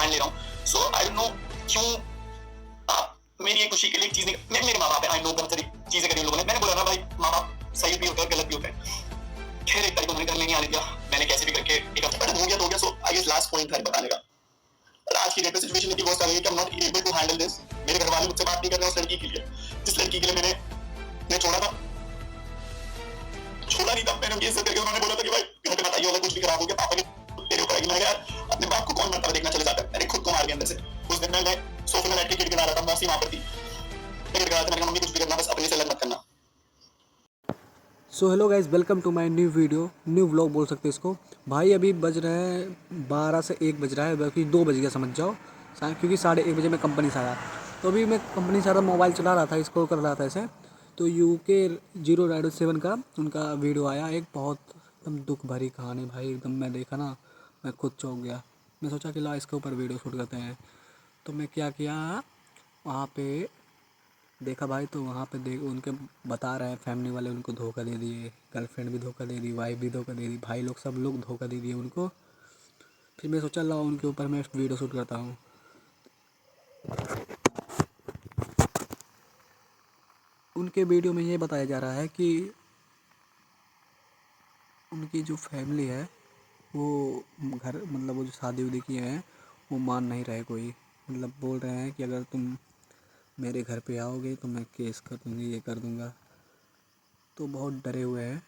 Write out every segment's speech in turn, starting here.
Stand ले रहा हूँ। सो आई डोंट नो क्यों आप मेरी ये खुशी के लिए एक चीज नहीं, मेरे माँ बाप है, आई नो बहुत सारी चीजें करी उन लोगों ने। मैंने बोला ना भाई माँ बाप सही भी होता है गलत भी होता है। खैर एक तारीख को मैंने घर में नहीं आने दिया, मैंने कैसे भी करके एक हफ्ता पहले हो गया तो हो गया। सो आई गेस लास्ट पॉइंट था बताने का। पर आज की डेट में सिचुएशन इतनी बहुत सारी है कि I am not able to handle this. मेरे घर वाले मुझसे बात नहीं कर रहे उस लड़की के लिए, जिस लड़की के लिए मैंने छोड़ा था, छोड़ा नहीं था। मैंने उनकी इज्जत करके उन्होंने बोला था कि भाई घर पे मत आइए, अगर कुछ भी खराब हो गया पापा के तेरे ऊपर आएगी। मैंने यार अपने बाप को कौन मरता हुआ देखना चले जाता है। मैंने खुद को मार दिया अंदर से। उस दिन मैं सोफे में बैठ के गिड़गिड़ा रहा था, मौसी वहां पर थी, मैं गिड़गिड़ा रहा था। मैंने कहा मम्मी कुछ भी करना बस अपने से अलग मत करना। So hello guys, welcome to my new video, new vlog बोल सकते हैं इसको। भाई अभी बज रहे हैं 12 से 1 बज रहा है, बल्कि 2 बज गया समझ जाओ, क्योंकि 1:30 बजे मैं कंपनी से आया। तो अभी मैं कंपनी से आया, मोबाइल चला रहा था, स्क्रॉल कर रहा था ऐसे, तो UK 007 का उनका वीडियो आया, एक बहुत एकदम दुख भरी कहानी। भाई एकदम मैं देखा ना, मैं खुद चौंक गया। मैं सोचा कि ला इसके ऊपर वीडियो शूट करते हैं। तो मैं क्या किया, वहाँ पे देखा भाई, तो वहाँ पे देख उनके बता रहे हैं फैमिली वाले उनको धोखा दे दिए, गर्लफ्रेंड भी धोखा दे दी, वाइफ भी धोखा दे दी, भाई लोग सब लोग धोखा दे दिए उनको। फिर मैं सोचा ला उनके ऊपर मैं वीडियो शूट करता हूँ। उनके वीडियो में ये बताया जा रहा है कि उनकी जो फैमिली है वो घर मतलब वो जो शादी उदी किए हैं वो मान नहीं रहे कोई। मतलब बोल रहे हैं कि अगर तुम मेरे घर पे आओगे तो मैं केस कर दूँगी, ये कर दूँगा। तो बहुत डरे हुए हैं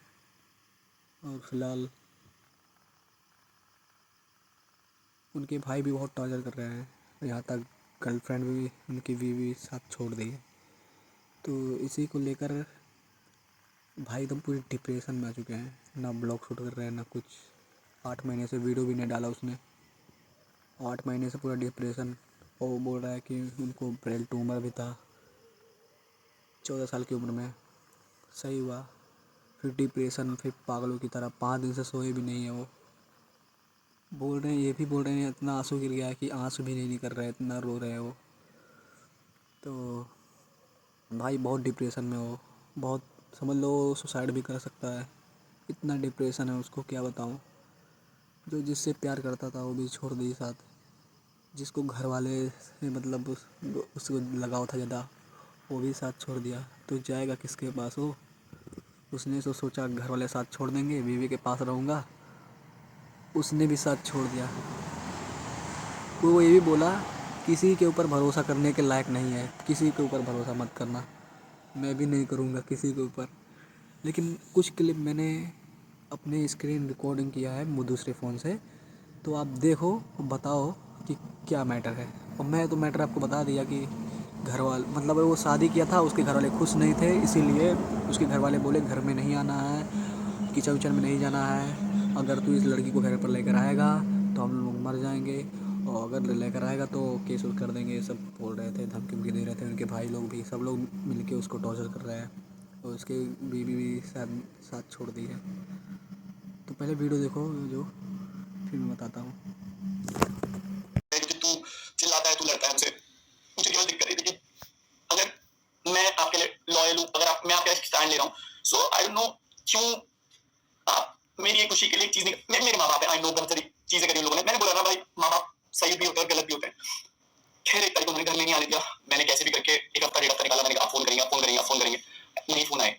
और फिलहाल उनके भाई भी बहुत टॉर्चर कर रहे हैं, यहाँ तक गर्लफ्रेंड भी उनकी बीवी साथ छोड़ दी है। तो इसी को लेकर भाई एकदम पूरी डिप्रेशन में आ चुके हैं, ना ब्लॉग शूट कर रहे हैं ना कुछ। 8 महीने से वीडियो भी नहीं डाला उसने, 8 महीने से पूरा डिप्रेशन। और वो बोल रहा है कि उनको ब्रेन ट्यूमर भी था 14 साल की उम्र में। सही हुआ, फिर डिप्रेशन, फिर पागलों की तरह 5 दिन से सोए भी नहीं है वो। बोल रहे हैं, ये भी बोल रहे हैं इतना आंसू गिर गया है कि आंसू भी नहीं निकल रहा है, इतना रो रहे हैं वो। तो भाई बहुत डिप्रेशन में हो, बहुत समझ लो सुसाइड भी कर सकता है, इतना डिप्रेशन है उसको, क्या बताऊँ। जो जिससे प्यार करता था वो भी छोड़ दी साथ, जिसको घर वाले से मतलब उसको लगाव था ज़्यादा वो भी साथ छोड़ दिया। तो जाएगा किसके पास वो। उसने तो सोचा घर वाले साथ छोड़ देंगे, बीवी के पास रहूँगा, उसने भी साथ छोड़ दिया। वो ये भी बोला किसी के ऊपर भरोसा करने के लायक नहीं है, किसी के ऊपर भरोसा मत करना। मैं भी नहीं करूँगा किसी के ऊपर। लेकिन कुछ क्लिप मैंने अपने स्क्रीन रिकॉर्डिंग किया है वो दूसरे फ़ोन से, तो आप देखो बताओ कि क्या मैटर है। और मैं तो मैटर आपको बता दिया कि घर वाले मतलब वो शादी किया था, उसके घर वाले खुश नहीं थे, इसीलिए उसके घर वाले बोले घर में नहीं आना है, किचन विचन में नहीं जाना है, अगर तू इस लड़की को घर पर लेकर आएगा तो हम लोग मर जाएंगे, और अगर लेकर आएगा तो केस उस कर देंगे। सब बोल रहे थे, धमकी भी दे रहे थे। उनके भाई लोग भी, सब लोग मिल के उसको टॉर्चर कर रहे हैं, और उसके बीवी भी शायद साथ छोड़ दी है। तो पहले वीडियो देखो जो, फिर मैं बताता हूँ। तू चिल्लाता है, तू लड़ता है हमसे, मुझे केवल दिक्कत है कि अगर मैं आपके लिए लॉयल हूँ, अगर मैं आपके स्टैंड ले रहा हूँ, सो आई डोंट नो क्यों आप मेरी ये खुशी के लिए एक चीज नहीं, मेरे माँ बाप है, आई नो बहुत सारी चीजें करी उन लोगों ने। मैंने बोला ना भाई माँ बाप सही भी होता है गलत भी होता है। खैर एक तारीख को मैंने घर में नहीं आने दिया, मैंने कैसे भी करके एक हफ्ता 1.5 हफ्ता निकाला। मैंने कहा आप फोन करेंगे, आप फोन करेंगे, आप फोन करेंगे, नहीं फोन आए।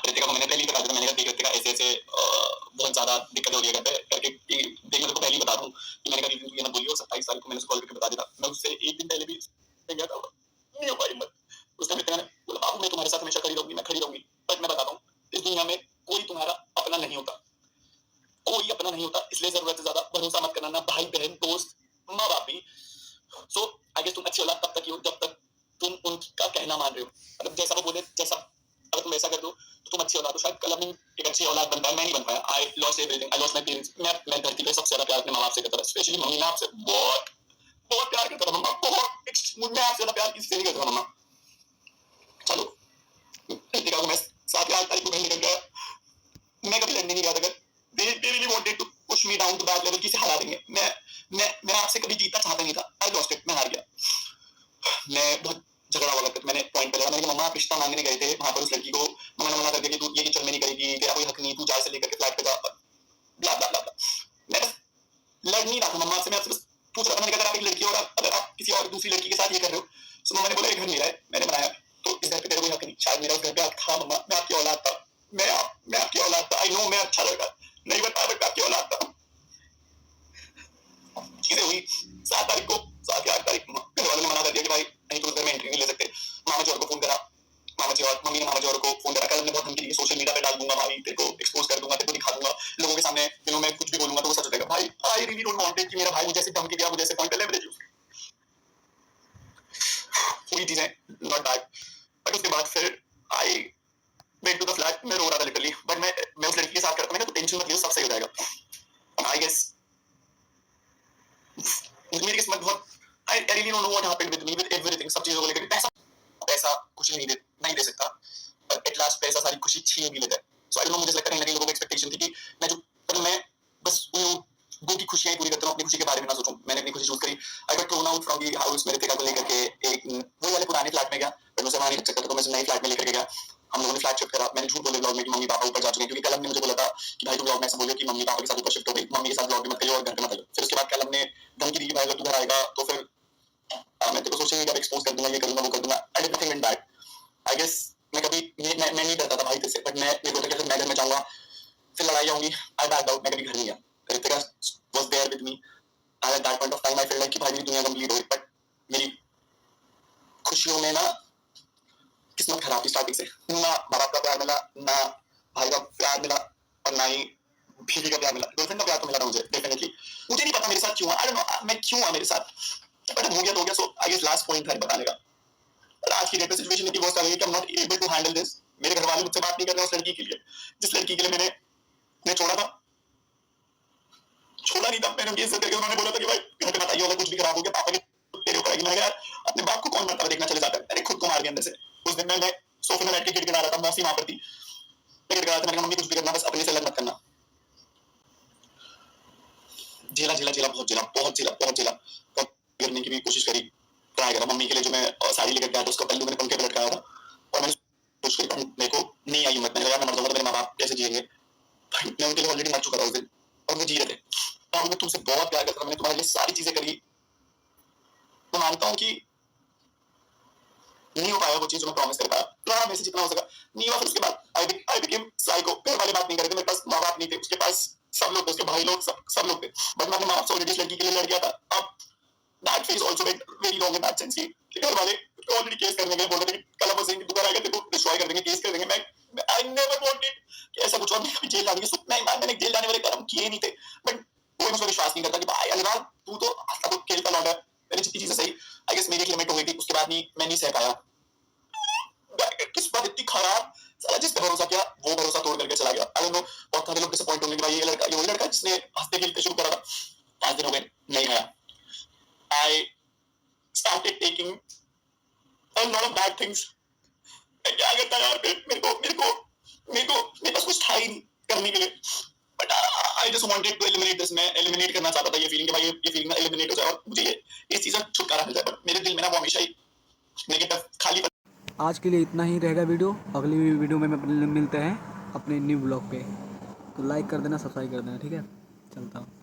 रितिका को मैंने पहले ही बता दिया, मैंने कहा देख रितिका ऐसे ऐसे बहुत ज्यादा दिक्कत हो रही है घर पे करके, देख मैं तो पहले ही बता दूं कि मैंने कहा ये ना बोलियो। 27 तारीख को मैंने उसको कॉल करके बता दिया था, मैं उससे एक दिन पहले भी गया था, नहीं हो पाई हिम्मत। उस टाइम रितिका ने बोला बाबू मैं तुम्हारे साथ हमेशा खड़ी रहूंगी, मैं खड़ी रहूंगी। बट मैं बताता हूँ इस दुनिया में कोई तुम्हारा अपना नहीं होता, कोई अपना नहीं होता, इसलिए जरूरत से ज्यादा भरोसा मत करना, ना भाई बहन दोस्त माँ बाप भी। सो आई गेस तुम अच्छी औलाद तब तक ही हो जब तक तुम उनका कहना मान रहे हो। मतलब जैसा वो बोले, जैसा अगर तुम वैसा कर दो तो तुम अच्छी औलाद हो। शायद कल अपनी एक अच्छी औलाद बन पाए, मैं नहीं बन पाया। I lost everything, I lost my parents. मैं धरती पे सबसे ज्यादा प्यार अपने माँ बाप से करता था, स्पेशली मम्मी। मैं आपसे बहुत बहुत प्यार करता था मम्मा, बहुत। मैं आपसे ज्यादा प्यार किसी से नहीं करता था मम्मा। चलो रितिका को मैं 7 तारीख को कहीं निकल गया, मैं कभी लड़ने नहीं गया था। they really wanted to push me down to that level कि हरा देंगे। मैं आपसे कभी जीतना चाहता नहीं था, आई लॉस्ट इट, मैं हार गया। मैं बहुत झगड़ा हुआ करता, मैंने पॉइंट पे लगा, मैंने मम्मा आप रिश्ता मांगने गए थे वहां पर उस लड़की को, मम्मा ने मना कर दिया कि तू ये किचन में नहीं करेगी, तेरा कोई हक नहीं, तू जाए से लेकर के फ्लैट पे जा, ब्ला ब्ला ब्ला। मैं बस लड़ नहीं रहा था मम्मा से, मैं आपसे बस पूछ रहा था। मैंने कहा आप दूंगा भाई, तेरे को एक्सपोज कर दूंगा, तेरे को दिखा दूंगा लोगों के सामने, मैं कुछ भी बोलूंगा तो वो सच हो जाएगा। भाई I really don't want it कि मेरा भाई मुझे ऐसे धमकी दिया, मुझे ऐसे पॉइंट पे लेवरेज हुई चीजें नॉट बैड। बट उसके बाद फिर I went to the flat, मैं रो रहा था लिटरली, बट मैं उस लड़की के साथ करता, मैंने तो टेंशन मत लियो, सब सही हो जाएगा। आई गेस मेरी किस्मत बहुत, I really don't know what happened with me with everything, सब चीजों को लेकर। पैसा खुशी नहीं दे सकता, पर एट लास्ट पैसा सारी खुशी छीन भी लेता है। सो आई डोंट नो, मुझे लगता है कहीं ना कहीं लोगों की एक्सपेक्टेशन थी कि मैं बस उन लोगों की खुशियां पूरी करता हूं, अपनी खुशी के बारे में ना सोचूं। मैंने अपनी खुशी चूज करी। I got thrown out from the house, मेरे पिता को लेकर के एक वो वाले पुराने फ्लैट में गया, पर मुझे वहां नहीं रख सकता, तो मैं नए फ्लैट में लेकर के गया। हम लोगों ने फ्लैट शिफ्ट करा। मैंने झूठ बोले ब्लॉग में कि मम्मी पापा ऊपर जा चुके हैं, क्योंकि कलम ने मुझे बोला था कि भाई तू ब्लॉग में ऐसा बोलियो कि मम्मी पापा के साथ ऊपर शिफ्ट हो गई, मम्मी के साथ ब्लॉग में मत करियो और घर पे मत आइयो। फिर उसके बाद कलम ने धमकी दी कि भाई अगर तू घर आएगा तो फिर मैं तेरे को सोशल मीडिया पे एक्सपोज कर दूंगा, ये करूंगा वो कर दूंगा। I did nothing in that. I guess मैं कभी मैं नहीं डरता था भाई से, बट मैं मेरे को मैं घर में जाऊंगा फिर लड़ाई आऊंगी। आई बैक आउट, मैं कभी घर नहीं गया। Ritika was there with me at that point of time. I feel like कि भाई मेरी दुनिया कंप्लीट हो गई, बट मेरी खुशियों में ना किस्मत खराब थी स्टार्टिंग से। ना माँ बाप का प्यार मिला, ना भाई का प्यार मिला, और ना ही बीवी का प्यार मिला। गर्लफ्रेंड का प्यार तो मिला था मुझे डेफिनेटली। मुझे नहीं पता मेरे साथ क्यों, आई डोंट नो मैं क्यों हुआ मेरे साथ, बट हो गया तो हो गया। सो आई गेस लास्ट पॉइंट था बताने का। आज की डेट में सिचुएशन इतनी वर्स्ट आ गई कि I am not able to handle this. मेरे घर वाले मुझसे बात नहीं कर रहे उस लड़की के लिए, जिस लड़की के लिए मैंने छोड़ा था। छोड़ा नहीं था, मैंने उनकी इज्जत करके, उन्होंने बोला था कि भाई घर पे मत आइए, अगर कुछ भी खराब हो गया पापा के तेरे ऊपर आएगी। मैंने कहा यार अपने बाप को कौन मरता हुआ देखना चले जाता है, मैंने खुद को मार दिया अंदर से। उस दिन मैं सोफे में बैठ के गिड़गिड़ा रहा था, मौसी वहां पर थी, मैं गिड़गिड़ा रहा था। मैंने कहा मम्मी कुछ भी करना, बस अपने से अलग मत करना। झेला झेला झेला, बहुत झेला, बहुत झेला, बहुत झेला। गिरने की भी कोशिश करी, ट्राई करा। मम्मी के लिए जो मैं साड़ी लेकर गया था उसका पल्लू मैंने पंखे पे लटकाया था, और मैंने सोच करी, मेरे को नहीं आई हिम्मत। मैंने कहा मैं मर जाऊंगा तो मेरे माँ बाप कैसे जिएंगे। मैं उनके लिए ऑलरेडी मर चुका था उस दिन, और वो जी रहे थे। और मैं तुमसे बहुत प्यार करता था, मैंने तुम्हारे लिए सारी चीजें करी। मैं मानता हूँ कि नहीं हो पाया वो चीज जो मैं प्रॉमिस कर पाया, तो हाँ मेरे से जितना हो सका नहीं हुआ। फिर उसके बाद आई बिकेम साइको। घर वाले बात नहीं कर रहे थे, मेरे पास माँ बाप नहीं थे, उसके पास सब लोग थे, उसके भाई लोग, सब लोग थे, बट मैं अपने माँ बाप से ऑलरेडी इस लड़की के लिए लड़ गया था। अब that phase also went very wrong in that sense कि घर वाले ऑलरेडी केस करने के लिए बोल रहे थे कि कल वो सिंह दोबारा आएगा तेरे को डिस्ट्रॉय कर देंगे, केस कर देंगे। मैं आई नेवर वांटेड कि ऐसा कुछ हो। मैं कभी जेल जाने की मैंने जेल जाने वाले कर्म किए नहीं थे, बट कोई मुझे विश्वास नहीं करता कि भाई अनुराग तू तो खेलता लौटा। मैंने जितनी चीजें सही, आई गेस मेरी एक लिमिट हो गई थी, उसके बाद नहीं मैं नहीं सह पाया। किस्मत इतनी खराब, साला जिस पे भरोसा किया वो भरोसा तोड़ करके चला गया। आई डोंट नो, बहुत सारे लोग डिसअपॉइंट होंगे कि भाई ये वही लड़का जिसने हंसते खेलते शुरू करा था। 5 दिन हो गए नहीं खाया। I started taking a lot of bad things. मैं क्या करता यार, मेरे पास कुछ था ही नहीं करने के लिए, but I just wanted to eliminate this. मैं एलिमिनेट करना चाहता था ये फीलिंग कि भाई ये फीलिंग ना एलिमिनेट हो जाए और मुझे इस चीज से छुटकारा मिल जाए। बट मेरे दिल में ना वो हमेशा ही नेगेटिव खाली। आज के लिए इतना ही रहेगा वीडियो। अगली वीडियो में मिलते हैं अपने न्यू ब्लॉग पे। तो लाइक कर देना, सब्सक्राइब कर देना, ठीक है। चलता हूँ।